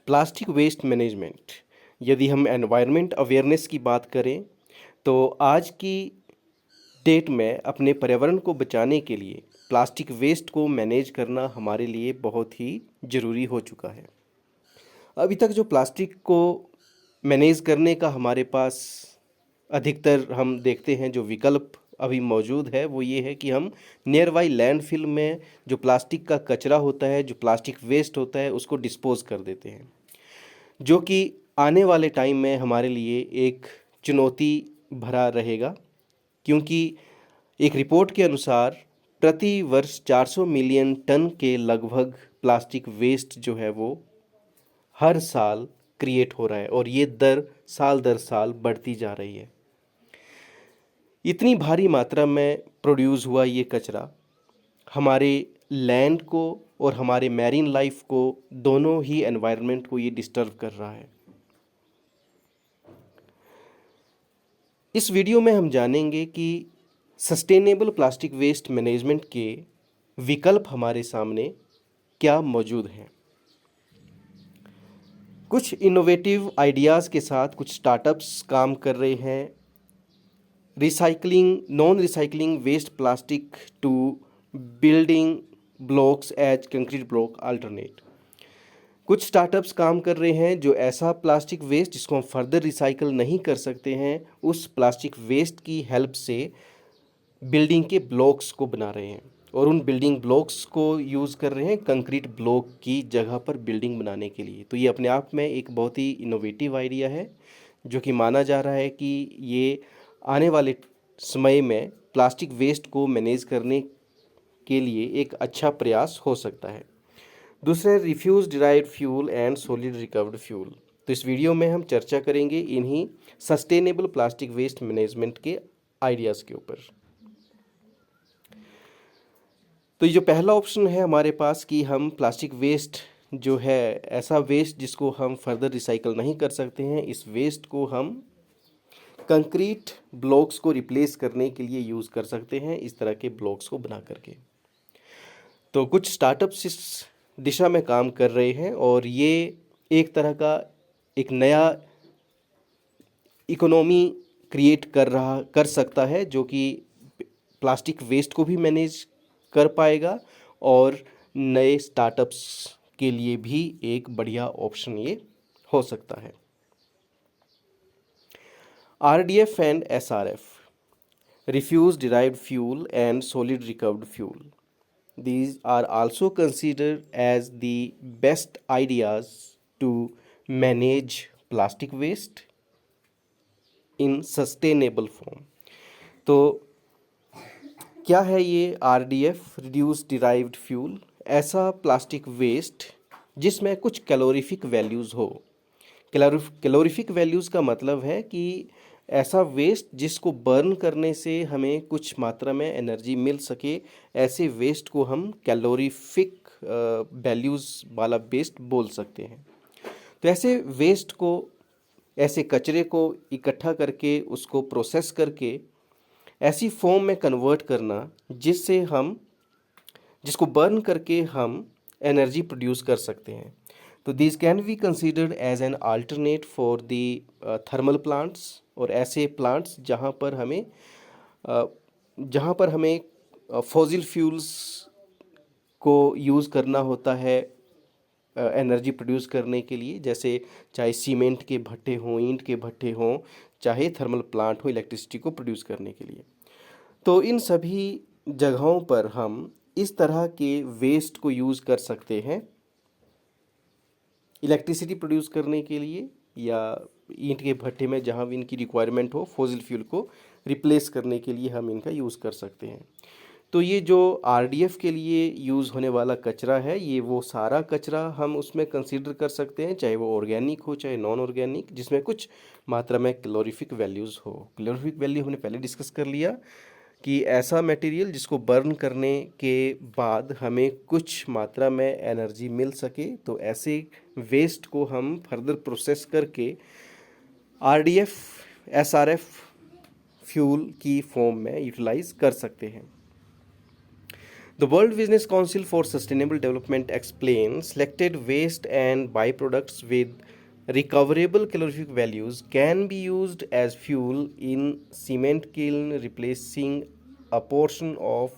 Plastic waste management. यदि हम environment awareness की बात करें तो आज की डेट में अपने पर्यावरण को बचाने के लिए प्लास्टिक वेस्ट को मैनेज करना हमारे लिए बहुत ही ज़रूरी हो चुका है। अभी तक जो प्लास्टिक को मैनेज करने का हमारे पास अधिकतर हम देखते हैं जो विकल्प अभी मौजूद है वो ये है कि हम नियर बाई लैंडफिल में जो प्लास्टिक का कचरा होता है, जो प्लास्टिक वेस्ट होता है, उसको डिस्पोज कर देते हैं, जो कि आने वाले टाइम में हमारे लिए एक चुनौती भरा रहेगा। क्योंकि एक रिपोर्ट के अनुसार प्रति वर्ष 400 मिलियन टन के लगभग प्लास्टिक वेस्ट जो है वो हर साल क्रिएट हो रहा है और ये दर साल बढ़ती जा रही है। इतनी भारी मात्रा में प्रोड्यूस हुआ ये कचरा हमारे लैंड को और हमारे मैरीन लाइफ को, दोनों ही एनवायरनमेंट को ये डिस्टर्ब कर रहा है। इस वीडियो में हम जानेंगे कि सस्टेनेबल प्लास्टिक वेस्ट मैनेजमेंट के विकल्प हमारे सामने क्या मौजूद हैं। कुछ इनोवेटिव आइडियाज़ के साथ कुछ स्टार्टअप्स काम कर रहे हैं non recycling waste plastic to building blocks as concrete block alternate. कुछ स्टार्टअप्स काम कर रहे हैं जो ऐसा प्लास्टिक वेस्ट जिसको हम फर्दर रिसाइकल नहीं कर सकते हैं, उस प्लास्टिक वेस्ट की हेल्प से बिल्डिंग के ब्लॉक्स को बना रहे हैं और उन बिल्डिंग ब्लॉक्स को यूज़ कर रहे हैं कंक्रीट ब्लॉक की जगह पर बिल्डिंग बनाने के लिए। तो ये अपने आप में एक बहुत ही इनोवेटिव आइडिया है जो कि माना जा रहा है कि ये आने वाले समय में प्लास्टिक वेस्ट को मैनेज करने के लिए एक अच्छा प्रयास हो सकता है। दूसरा, refuse derived fuel and solid recovered fuel. तो इस वीडियो में हम चर्चा करेंगे इन्हीं सस्टेनेबल प्लास्टिक वेस्ट मैनेजमेंट के आइडियाज़ के ऊपर। तो ये जो पहला ऑप्शन है हमारे पास कि हम प्लास्टिक वेस्ट जो है, ऐसा वेस्ट जिसको हम फर्दर रिसाइकल नहीं कर सकते हैं, इस वेस्ट को हम कंक्रीट ब्लॉक्स को रिप्लेस करने के लिए यूज़ कर सकते हैं, इस तरह के ब्लॉक्स को बना करके। तो कुछ स्टार्टअप्स इस दिशा में काम कर रहे हैं और ये एक तरह का एक नया इकोनॉमी क्रिएट कर सकता है जो कि प्लास्टिक वेस्ट को भी मैनेज कर पाएगा और नए स्टार्टअप्स के लिए भी एक बढ़िया ऑप्शन ये हो सकता है। RDF and SRF, refuse derived fuel and solid recovered fuel. These are also considered as the best ideas to manage plastic waste in sustainable form. तो क्या है ये RDF, रिड्यूस डिराइव्ड फ्यूल? ऐसा प्लास्टिक वेस्ट जिसमें कुछ calorific values हो। Calorific values का मतलब है कि ऐसा वेस्ट जिसको बर्न करने से हमें कुछ मात्रा में एनर्जी मिल सके, ऐसे वेस्ट को हम कैलोरीफिक वैल्यूज़ वाला वेस्ट बोल सकते हैं। तो ऐसे वेस्ट को, ऐसे कचरे को इकट्ठा करके उसको प्रोसेस करके ऐसी फॉर्म में कन्वर्ट करना जिसको बर्न करके हम एनर्जी प्रोड्यूस कर सकते हैं। तो this can be considered as an alternate for the thermal plants, और ऐसे प्लांट्स जहाँ पर हमें फॉसिल फ्यूल्स को यूज़ करना होता है एनर्जी प्रोड्यूस करने के लिए, जैसे चाहे सीमेंट के भट्टे हों, ईंट के भट्टे हों, चाहे थर्मल प्लांट हो इलेक्ट्रिसिटी को प्रोड्यूस करने के लिए। तो इन सभी जगहों पर हम इस तरह के वेस्ट को यूज़ कर सकते हैं इलेक्ट्रिसिटी प्रोड्यूस करने के लिए, या ईंट के भट्टे में जहाँ भी इनकी रिक्वायरमेंट हो फॉसिल फ्यूल को रिप्लेस करने के लिए हम इनका यूज़ कर सकते हैं। तो ये जो RDF के लिए यूज़ होने वाला कचरा है, ये वो सारा कचरा हम उसमें कंसीडर कर सकते हैं, चाहे वो ऑर्गेनिक हो चाहे नॉन ऑर्गेनिक, जिसमें कुछ मात्रा में कैलोरीफिक वैल्यूज़ हो। कैलोरीफिक वैल्यू हमने पहले डिस्कस कर लिया कि ऐसा मटेरियल जिसको बर्न करने के बाद हमें कुछ मात्रा में एनर्जी मिल सके, तो ऐसे वेस्ट को हम फर्दर प्रोसेस करके RDF SRF फ्यूल की फॉर्म में यूटिलाइज कर सकते हैं। The World Business Council for Sustainable Development explains selected waste and byproducts with recoverable calorific values can be used as fuel in cement kiln, replacing a portion of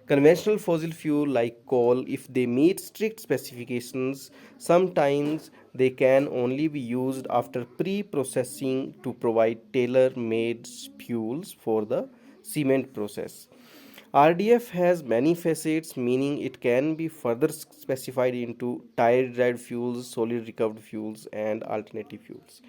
conventional fossil fuel like coal if they meet strict specifications. Sometimes they can only be used after pre-processing to provide tailor-made fuels for the cement process. RDF has many facets, meaning it can be further specified into tire derived fuels, solid recovered fuels and alternative fuels.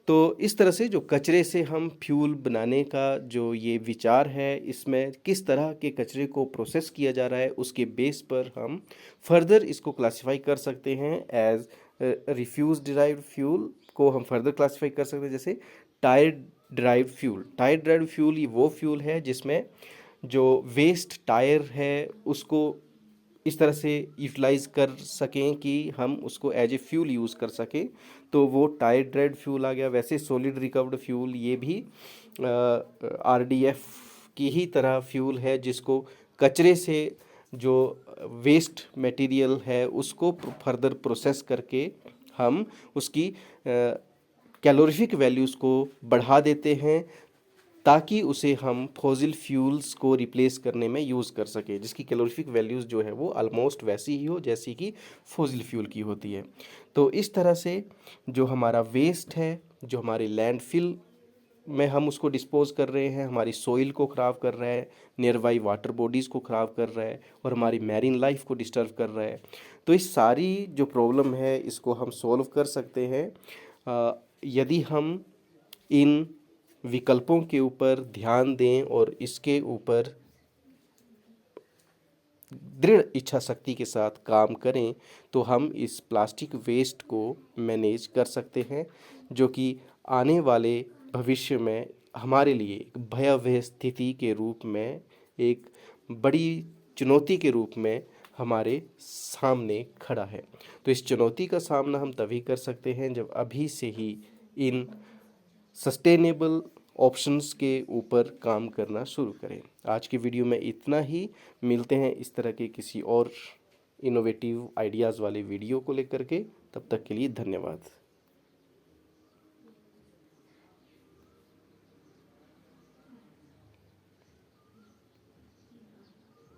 तो इस तरह से जो कचरे से हम fuel बनाने का जो ये विचार है, इसमें किस तरह के कचरे को प्रोसेस किया जा रहा है उसके बेस पर हम फर्दर इसको क्लासिफाई कर सकते हैं एज रिफ्यूज डिराइव्ड फ्यूल को हम फर्दर क्लासिफाई कर सकते हैं जैसे tyre derived fuel. Tyre derived fuel ये वो फ्यूल है जिसमें जो वेस्ट टायर है उसको इस तरह से यूटिलाइज कर सकें कि हम उसको एज ए फ्यूल यूज़ कर सकें, तो वो टायर ड्राइव्ड फ्यूल आ गया। वैसे सॉलिड रिकवर्ड फ्यूल ये भी आरडीएफ की ही तरह फ्यूल है जिसको कचरे से जो वेस्ट मटेरियल है उसको फर्दर प्रोसेस करके हम उसकी कैलोरीफिक वैल्यूज़ को बढ़ा देते हैं ताकि उसे हम फॉसिल फ्यूल्स को रिप्लेस करने में यूज़ कर सकें, जिसकी कैलोरीफिक वैल्यूज़ जो है वो ऑलमोस्ट वैसी ही हो जैसी कि फॉसिल फ्यूल की होती है। तो इस तरह से जो हमारा वेस्ट है, जो हमारे लैंडफिल में हम उसको डिस्पोज कर रहे हैं, हमारी सोइल को ख़राब कर रहा है, नियर बाई वाटर बॉडीज़ को ख़राब कर रहा है और हमारी मैरीन लाइफ को डिस्टर्ब कर रहा है। तो इस सारी जो प्रॉब्लम है इसको हम सॉल्व कर सकते हैं यदि हम इन विकल्पों के ऊपर ध्यान दें और इसके ऊपर दृढ़ इच्छा शक्ति के साथ काम करें तो हम इस प्लास्टिक वेस्ट को मैनेज कर सकते हैं, जो कि आने वाले भविष्य में हमारे लिए एक भयावह स्थिति के रूप में, एक बड़ी चुनौती के रूप में हमारे सामने खड़ा है। तो इस चुनौती का सामना हम तभी कर सकते हैं जब अभी से ही इन सस्टेनेबल ऑप्शंस के ऊपर काम करना शुरू करें। आज की वीडियो में इतना ही। मिलते हैं इस तरह के किसी और इनोवेटिव आइडियाज़ वाले वीडियो को लेकर के। तब तक के लिए धन्यवाद।